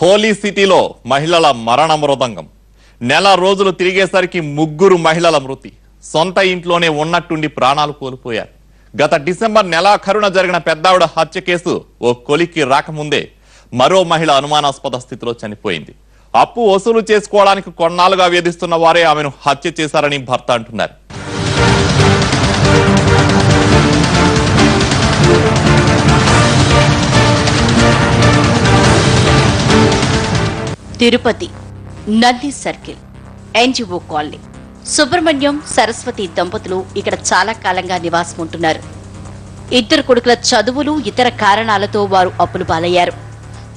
హోలీ సిటీలో మహిళల మరణ మృదంగం. నెల రోజులు తిరిగేసరికి 3 మహిళల మృతి. సొంత ఇంట్లోనే ఉన్నట్టుండి ప్రాణాలు కోల్పోయారు. గత డిసెంబర్ నెలాఖరున జరిగిన పెద్దావిడ హత్య కేసు ఓ కొలిక్కి రాకముందే మరో మహిళ అనుమానాస్పద స్థితిలో చనిపోయింది. అప్పు వసూలు చేసుకోవడానికి కొన్నాళ్లుగా వేధిస్తున్న వారే ఆమెను హత్య చేశారని భర్త అంటున్నారు. Tirupati Nandi circle NGO colony Subrahmanyam Saraswati దంపతులు ఇక్కడ చాలా కాలంగా నివాసం ఉంటున్నారు. 2 కొడుకుల చదువులు ఇతర కారణాలతో వారు అప్పులు పాలయ్యారు.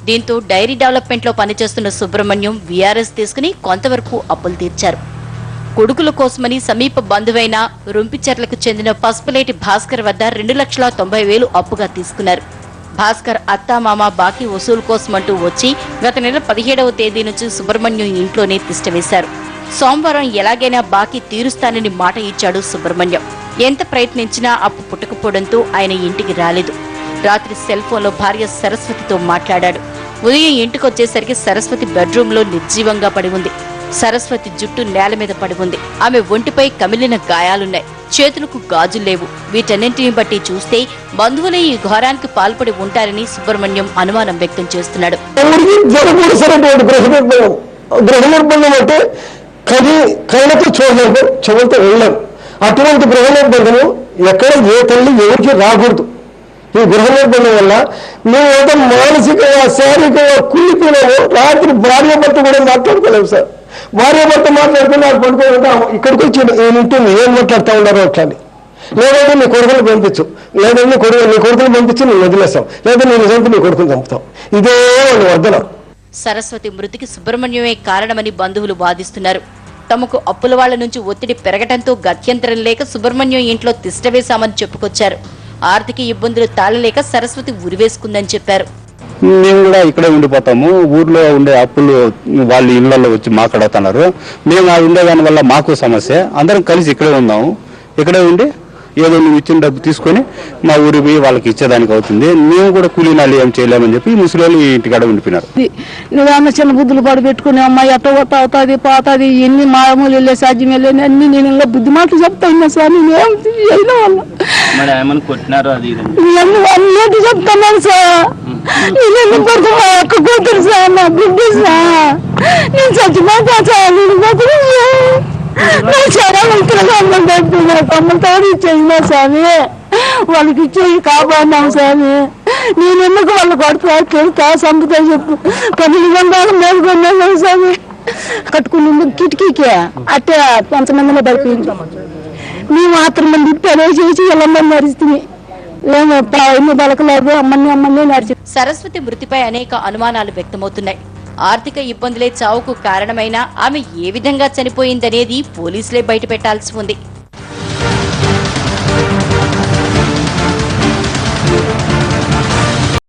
దీంతో డైరీ డెవలప్మెంట్ లో పనిచేస్తున్న సుబ్రహ్మణ్యం వీఆర్ఎస్ తీసుకుని కొంతవరకు అప్పులు తీర్చారు. కొడుకుల కోసమని సమీప బంధువైన రుంపిచెర్లకు చెందిన పసుపులేటి భాస్కర్ వద్ద 2,90,000 అప్పుగా తీసుకున్నారు. భాస్కర్ అత్తామామ బాకీ వసూలు కోసమంటూ వచ్చి గత నెల 17వ తేదీ నుంచి సుబ్రహ్మణ్యం ఇంట్లోనే తిష్టవేశారు. సోమవారం ఎలాగైనా బాకీ తీరుస్తానని మాట ఇచ్చాడు సుబ్రహ్మణ్యం. ఎంత ప్రయత్నించినా అప్పు పుట్టకపోవడంతో ఆయన ఇంటికి రాలేదు. రాత్రి సెల్ ఫోన్లో భార్య సరస్వతితో మాట్లాడాడు. ఉదయం ఇంటికొచ్చేసరికి సరస్వతి బెడ్రూమ్ లో నిర్జీవంగా పడి ఉంది. సరస్వతి జుట్టు నేల మీద పడి ఉంది. ఆమె ఒంటిపై కమిలిన గాయాలున్నాయి. చేతులకు గాజులు లేవు. వీటన్నింటిని బట్టి చూస్తే బంధువులే ఈ ఘోరానికి పాల్పడి ఉంటారని సుబ్రహ్మణ్యం అనుమానం వ్యక్తం చేస్తున్నాడు. కళ్ళతో చూడలేము, చెవులతో వెళ్ళాం. అటువంటి గృహ నిర్బంధము ఎక్కడ ఏ తల్లి ఎవరికి రాకూడదు. ఈ గృహ నిర్బంధం వల్ల మేము ఏదో మానసికంగా శారీరకంగా కుళ్ళిపోయినాము. రాత్రి భార్య భర్త కూడా మాట్లాడుకోలేము సార్. భార్య భర్త మాట్లాడుకుని నాకు పడుకోవడం ఇక్కడికి వచ్చి ఉంటుంది ఏం మాట్లాడుతూ ఉన్నారో అట్లా. లేదంటే నీ కొడుకులు పంపించు, లేదంటే నీ కొడుకులు పంపించి నేను వదిలేస్తాం, లేదా నీ నిజంతో నీ కొడుకుని చంపుతాం. ఇదే వాళ్ళు వర్ధన. సరస్వతి మృతికి సుబ్రహ్మణ్యమే కారణమని బంధువులు వాదిస్తున్నారు. తమకు అప్పుల వాళ్ల నుంచి ఒత్తిడి పెరగటంతో గత్యంతరం లేక సుబ్రహ్మణ్యం ఇంట్లో తిష్టవేశామని చెప్పుకొచ్చారు. ఆర్థిక ఇబ్బందులు తాళలేక సరస్వతి ఉరివేసుకుందని చెప్పారు. మేము కూడా ఇక్కడే ఉండిపోతాము. ఊర్లో ఉండే అప్పులు వాళ్ళ ఇళ్లలో వచ్చి మాట్లాడుతున్నారు. మేము ఆ ఉండేదాని వల్ల మాకు సమస్య. అందరం కలిసి ఇక్కడే ఉన్నాము. ఇక్కడే ఉండి ఏదో నువ్వు ఇచ్చిన డబ్బు తీసుకొని మా ఊరి పోయి వాళ్ళకి ఇచ్చేదానికి అవుతుంది. మేము కూడా కూలీనాలు ఏం చేయలేమని చెప్పి ముసలి ఇంటికాడ ఉండిపోయినారు. నువ్వేమో చిన్న బుద్ధులు పడి పెట్టుకుని అమ్మాయి ఎట్ట కొట్ట అవుతుంది పోతుంది ఎన్ని మామూలు వెళ్ళే సాధ్యం వెళ్ళని అన్ని నేను ఇలా బుద్ధి మాటలు చెప్తాను సార్. నేనేం అయినా వాళ్ళ కొట్టినారు అది అన్నిటి చెప్తున్నాను సార్. నేను కొడుకు మా అక్క కూతురు సార్, నా బిడ్డ సార్. నేను చచ్చిపోతా సార్. నేను కొడుకు తమ్ముతో ఇచ్చేసినా స్వామి, వాళ్ళకి ఇచ్చేసి కాపాడినాం స్వామి. నేను ఎందుకు వాళ్ళు కొడుతా తెలుతా సంపుతా చెప్పు. 12 గంటలు మేలుకున్నాను స్వామి. కట్టుకుని కిటికీకి అట్టే 5 మందిలో పడిపోయింది. మేము మాత్రం మంది ఇప్పుడే చేసి వెళ్ళమని నడుస్తుంది. మేము ఎన్ని బలకలేదు అమ్మని నడిచి. సరస్వతి మృతిపై అనేక అనుమానాలు వ్యక్తమవుతున్నాయి. ఆర్థిక ఇబ్బందులే చావుకు కారణమైనా ఆమె ఏ విధంగా చనిపోయిందనేది పోలీసులే బయట పెట్టాల్సి ఉంది.